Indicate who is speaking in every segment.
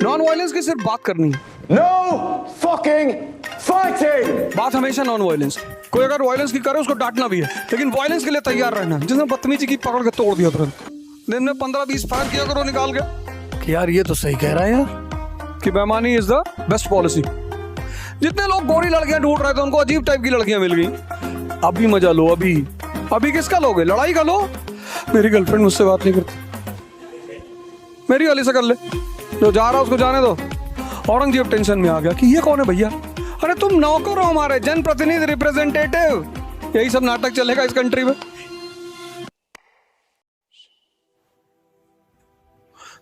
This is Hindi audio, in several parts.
Speaker 1: नॉन वायलेंस की सिर्फ बात करनी है,
Speaker 2: No fucking fighting!
Speaker 1: बात हमेशा नॉन वायलेंस। कोई अगर वायलेंस की करे उसको डांटना भी है, लेकिन वायलेंस के लिए तैयार रहना। जिसने बदतमीजी की पकड़ के तोड़ दिया तुरंत, दिन में 15-20 फायर किया करो निकाल के कि यार ये तो सही कह रहा है यार कि बेईमानी इज द बेस्ट पॉलिसी। जितने लोग गोरी लड़कियां ढूंढ रहे थे उनको अजीब टाइप की लड़कियां मिल गई। अभी मजा लो, अभी अभी किसका लोगे? लड़ाई का लो। मेरी गर्लफ्रेंड मुझसे बात नहीं करती, मेरी वाली से कर ले, जो जा रहा उसको जाने दो। औरंगजेब टेंशन में आ गया कि ये कौन है भैया? अरे तुम नौकर हो हमारे, जनप्रतिनिधि, रिप्रेजेंटेटिव। यही सब नाटक चलेगा इस कंट्री में।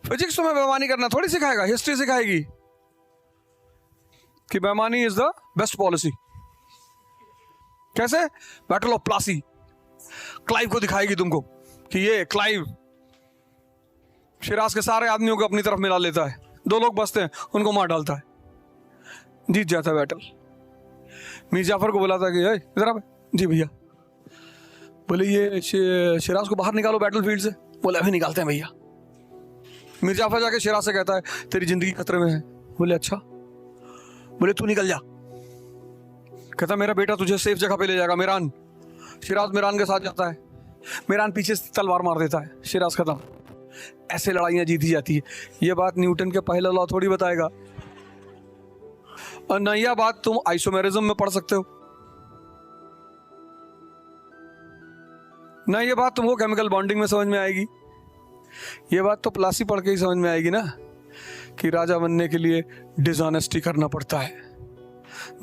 Speaker 1: फिजिक्स तुम्हें बेईमानी करना थोड़ी सिखाएगा, हिस्ट्री सिखाएगी कि बेईमानी इज द बेस्ट पॉलिसी। कैसे? बैटल ऑफ प्लासी क्लाइव को दिखाएगी तुमको कि ये क्लाइव शिराज के सारे आदमियों को अपनी तरफ मिला लेता है, 2 लोग बचते हैं, उनको मार डालता है, जीत जाता है बैटल। मीर जाफर को बोला था कि इधर आ। जी भैया। बोले ये शिराज को बाहर निकालो बैटलफील्ड से। बोले अभी निकालते हैं भैया। मीर जाफर जाके शिराज से कहता है तेरी जिंदगी खतरे में है। बोले अच्छा। बोले तू निकल जा। कहता मेरा बेटा तुझे सेफ जगह पे ले जाएगा, मिरान। शिराज मिरान के साथ जाता है, मिरान पीछे से तलवार मार देता है, शिराज खत्म। ऐसे लड़ाइयां जीती जाती है। ये बात न्यूटन के पहला लॉ थोड़ी बताएगा, और न यह बात तुम आइसोमेरिज्म में पढ़ सकते हो, ना ये बात तुमको केमिकल बॉन्डिंग में समझ में आएगी। ये बात तो प्लासी पढ़ के ही समझ में आएगी ना कि राजा बनने के लिए डिसऑनेस्टी करना पड़ता है।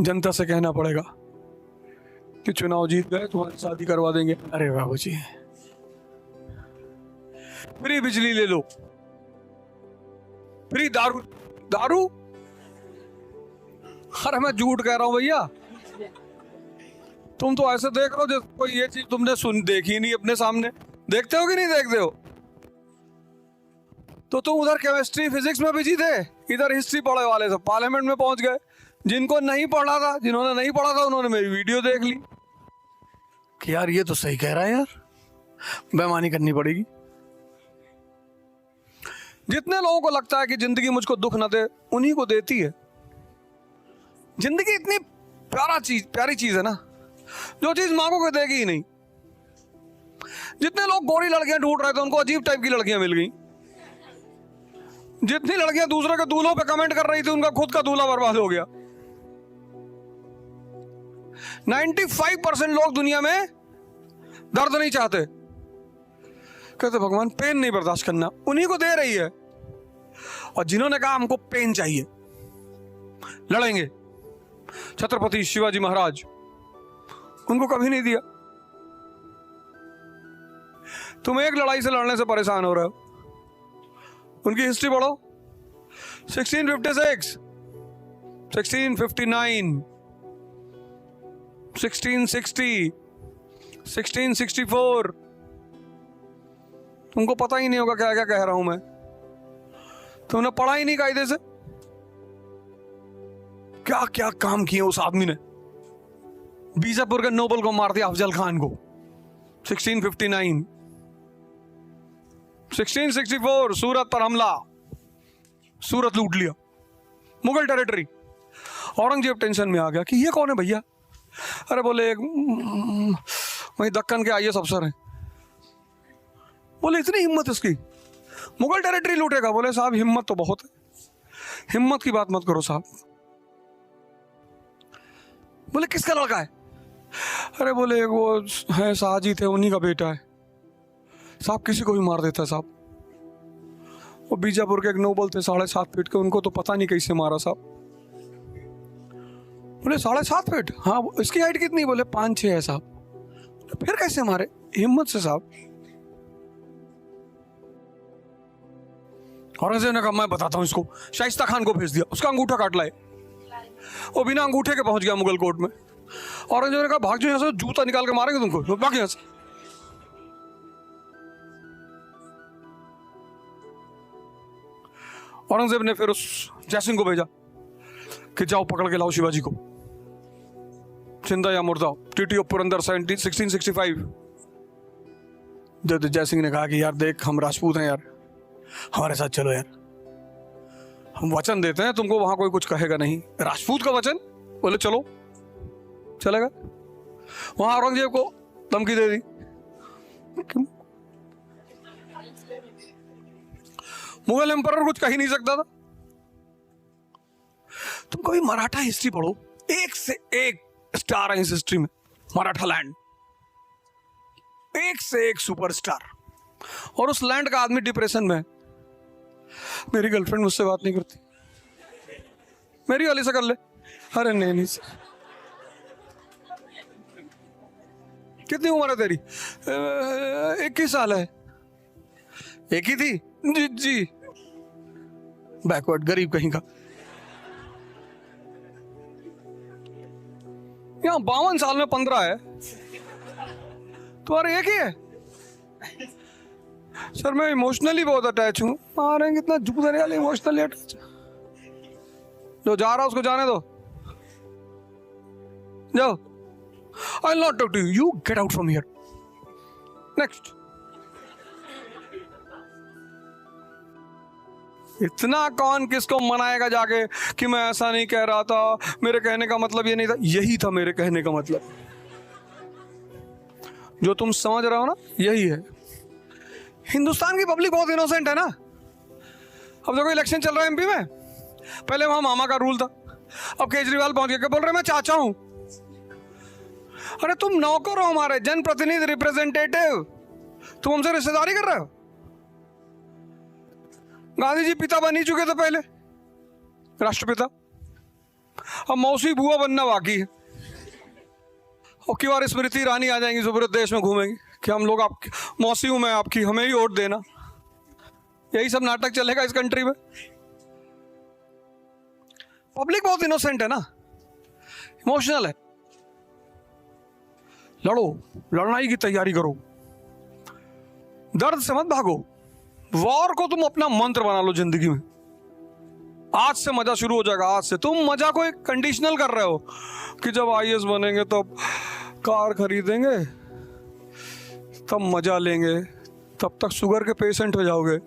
Speaker 1: जनता से कहना पड़ेगा कि चुनाव जीत गए तुम्हारी शादी करवा देंगे। अरे बाबू जी, फ्री बिजली ले लो, फ्री दारू। दारू? अरे मैं झूठ कह रहा हूं भैया, तुम तो ऐसे देख रहे हो जैसे कोई ये चीज तुमने देखी नहीं अपने सामने। देखते हो कि नहीं देखते हो? तो तुम उधर केमिस्ट्री फिजिक्स में बिजी थे, इधर हिस्ट्री पढ़े वाले सब पार्लियामेंट में पहुंच गए। जिनको नहीं पढ़ा था, जिन्होंने नहीं पढ़ा था, उन्होंने मेरी वीडियो देख ली कि यार ये तो सही कह रहा है यार, बेईमानी करनी पड़ेगी। जितने लोगों को लगता है कि जिंदगी मुझको दुख न दे, उन्हीं को देती है। जिंदगी इतनी प्यारी चीज है ना, जो चीज मांगोगे देगी ही नहीं। जितने लोग गोरी लड़कियां ढूंढ रहे थे उनको अजीब टाइप की लड़कियां मिल गई। जितनी लड़कियां दूसरे के दूल्हों पे कमेंट कर रही थी, उनका खुद का दूल्हा बर्बाद हो गया। 95% लोग दुनिया में दर्द नहीं चाहते, कहते भगवान पेन नहीं बर्दाश्त करना, उन्हीं को दे रही है। और जिन्होंने कहा हमको पेन चाहिए, लड़ेंगे, छत्रपति शिवाजी महाराज, उनको कभी नहीं दिया। तुम एक लड़ाई से लड़ने से परेशान हो रहे हो, उनकी हिस्ट्री पढ़ो। 1656, 1659, 1660, 1664। तुमको पता ही नहीं होगा क्या क्या कह रहा हूं मैं, तुमने पढ़ा ही नहीं कायदे से। क्या क्या काम किए उस आदमी ने। बीजापुर के नोबल को मार दिया, अफजल खान को 1659। 1664 सूरत पर हमला, सूरत लूट लिया, मुगल टेरिटरी। औरंगजेब टेंशन में आ गया कि ये कौन है भैया? अरे बोले वही दक्कन के आईएएस अफसर हैं। बोले इतनी हिम्मत इसकी, मुगल टेरिटरी लूटेगा? बोले साहब हिम्मत तो बहुत है, हिम्मत की बात मत करो साहब। बोले किसका लड़का है? अरे बोले वो है शाहजी थे, उन्हीं का बेटा है साहब, किसी को भी मार देता है साहब। वो बीजापुर के एक नोबल थे 7.5 फीट के, उनको तो पता नहीं कैसे मारा साहब। बोले 7.5 फीट? हाँ। इसकी हाइट कितनी? बोले 5-6 है साहब। फिर कैसे मारे? हिम्मत से साहब। औरंगजेब ने कहा मैं बताता हूं इसको। शाइस्ता खान को भेज दिया, उसका अंगूठा काट लाए। वो बिना अंगूठे के पहुंच गया मुगल कोर्ट में। औरंगजेब ने कहा भाग जाओ यहाँ से, जूता निकाल के मारेंगे तुमको, भाग यहाँ से। औरंगजेब ने फिर उस जयसिंह को भेजा कि जाओ पकड़ के लाओ शिवाजी को, जिंदा या मुर्दा। Treaty of Purandar 1665। जयसिंह ने कहा कि यार देख हम राजपूत हैं यार, हमारे साथ चलो यार। वचन देते हैं तुमको वहां कोई कुछ कहेगा नहीं। राजपूत का वचन, बोले चलो, चलेगा। वहां औरंगजेब को धमकी दे दी, मुगल एम्परर कुछ कह ही नहीं सकता था। तुम कभी मराठा हिस्ट्री पढ़ो, एक से एक स्टार है इस हिस्ट्री में। मराठा लैंड, एक से एक सुपरस्टार, और उस लैंड का आदमी डिप्रेशन में है। मेरी गर्लफ्रेंड मुझसे बात नहीं करती, मेरी वाली से कर ले। अरे नहीं सर, कितनी उम्र है तेरी? 21 साल है। एक ही थी? जी। बैकवर्ड गरीब कहीं का। यहाँ 52 साल में 15 है, तुम्हारे एक ही है? सर मैं इमोशनली बहुत अटैच हूँ। अरे कितना झूठ है, इमोशनली अटैच। जो जा रहा उसको जाने दो, जाओ। I'll not talk to you. You get out from here. Next. इतना कौन किसको मनाएगा जाके कि मैं ऐसा नहीं कह रहा था, मेरे कहने का मतलब ये नहीं था। यही था मेरे कहने का मतलब, जो तुम समझ रहे हो ना, यही है। हिंदुस्तान की पब्लिक बहुत इनोसेंट है ना। अब देखो इलेक्शन चल रहा है एमपी में, पहले वहां मामा का रूल था, अब केजरीवाल पहुंच गया, बोल रहे मैं चाचा हूं। अरे तुम नौकर हो हमारे, जनप्रतिनिधि, रिप्रेजेंटेटिव, तुम हमसे रिश्तेदारी कर रहे हो। गांधी जी पिता बन ही चुके थे पहले, राष्ट्रपिता। अब मौसी बुआ बनना बाकी है। और की बार स्मृति ईरानी आ जाएंगी, पूरे देश में घूमेंगी कि हम लोग आपकी मौसी हूं मैं आपकी, हमें ही वोट देना। यही सब नाटक चलेगा इस कंट्री में। पब्लिक बहुत इनोसेंट है ना, इमोशनल है। लड़ो, लड़ाई की तैयारी करो, दर्द से मत भागो। वॉर को तुम अपना मंत्र बना लो जिंदगी में। आज से मजा शुरू हो जाएगा। आज से तुम मजा को एक कंडीशनल कर रहे हो कि जब आईएएस बनेंगे तब कार खरीदेंगे, तब मजा लेंगे, तब तक शुगर के पेशेंट हो जाओगे।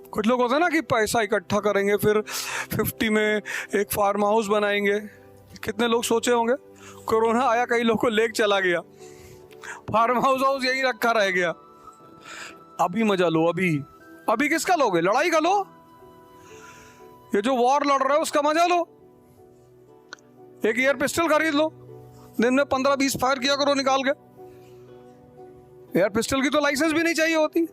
Speaker 1: कुछ लोग होते हैं ना कि पैसा इकट्ठा करेंगे, फिर 50 में एक फार्म हाउस बनाएंगे। कितने लोग सोचे होंगे, कोरोना आया कई लोग को लेके चला गया, फार्म हाउस यही रखा रह गया। अभी मजा लो, अभी किसका लोगे? लड़ाई का लो। ये जो वॉर लड़ रहे हो उसका मजा लो। एक एयर पिस्टल खरीद लो, दिन में 15-20 फायर किया करो निकाल के। एयर पिस्टल की तो लाइसेंस भी नहीं चाहिए होती।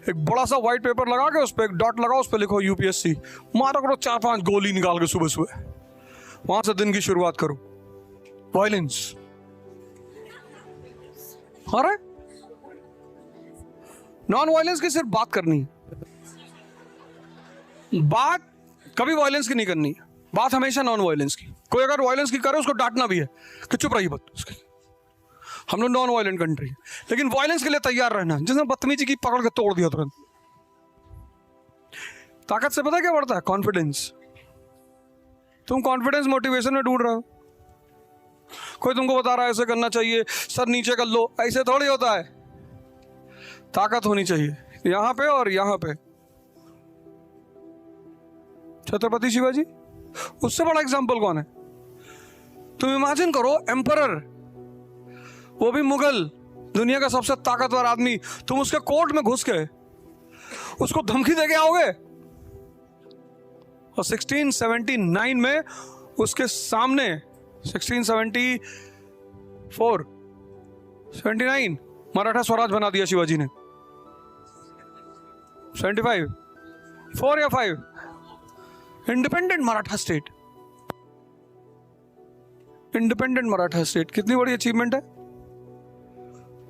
Speaker 1: एक बड़ा सा व्हाइट पेपर लगा के उस पर एक डॉट लगाओ, उस पर लिखो यूपीएससी, मारा करो 4-5 गोली निकाल के सुबह सुबह। वहां से दिन की शुरुआत करो। वायलेंस, अरे नॉन वायलेंस की सिर्फ बात करनी है, बात कभी वायलेंस की नहीं करनी है, बात हमेशा नॉन वायलेंस की। कोई अगर वायलेंस की करे उसको डांटना भी है कि चुप रही बात उसकी। हम लोग नॉन वायलेंट कंट्री है, लेकिन वायलेंस के लिए तैयार रहना। जिसने बदतमीजी की पकड़ के तोड़ दिया तुरंत। ताकत से पता क्या बढ़ता है? कॉन्फिडेंस। तुम कॉन्फिडेंस मोटिवेशन में ढूंढ रहे हो, कोई तुमको बता रहा है ऐसे करना चाहिए, सर नीचे कर लो, ऐसे थोड़ी होता है। ताकत होनी चाहिए यहां पे और यहां पे। छत्रपति शिवाजी, उससे बड़ा एग्जाम्पल कौन है? तुम इमेजिन करो, एम्परर, वो भी मुगल, दुनिया का सबसे ताकतवर आदमी, तुम उसके कोर्ट में घुस के उसको धमकी देके आओगे। और 1679 में उसके सामने 1679 मराठा स्वराज बना दिया शिवाजी ने। 75 4 या 5 independent Maratha state, independent Maratha state कितनी बड़ी अचीवमेंट है।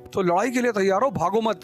Speaker 1: तो लड़ाई के लिए तैयार हो, भागो मत।